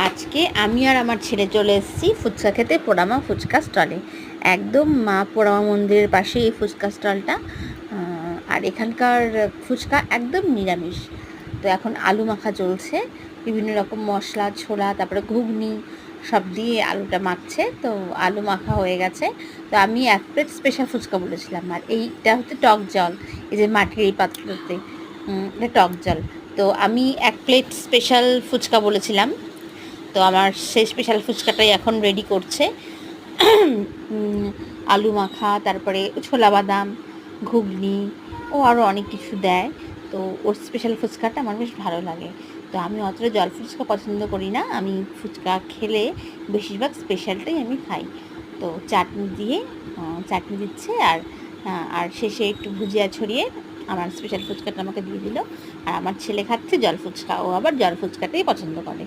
আজকে আমি আর আমার ছেলে চলে এসেছি ফুচকা খেতে পোড়ামা ফুচকা স্টলে। একদম মা পোড়ামা মন্দিরের পাশে এই ফুচকা স্টলটা। আর এখানকার ফুচকা একদম নিরামিষ। তো এখন আলু মাখা চলছে, বিভিন্ন রকম মশলা, ছোলা, তারপরে ঘুগনি সব দিয়ে আলুটা মাখছে। তো আলু মাখা হয়ে গেছে। তো আমি 1 প্লেট স্পেশাল ফুচকা বলেছিলাম, আর এইটা হচ্ছে টক জল। এই যে মাটির এই পাত্রতে এটা টক জল। তো আমি 1 প্লেট স্পেশাল ফুচকা বলেছিলাম। তো আমার সেই স্পেশাল ফুচকাটাই এখন রেডি করছে। আলু মাখা, তারপরে ছোলা বাদাম, ঘুগনি ও আরও অনেক কিছু দেয়। তো ওর স্পেশাল ফুচকাটা আমার বেশ ভালো লাগে। তো আমি অতটা জল ফুচকা পছন্দ করি না, আমি ফুচকা খেলে বেশিরভাগ স্পেশালটাই আমি খাই। তো চাটনি দিয়ে চাটনি দিচ্ছে, আর শেষে একটু ভুজিয়া ছড়িয়ে আমার স্পেশাল ফুচকাটা আমাকে দিয়ে দিল। আর আমার ছেলে খাচ্ছে জল ফুচকা, ও আবার জল ফুচকাটাই পছন্দ করে।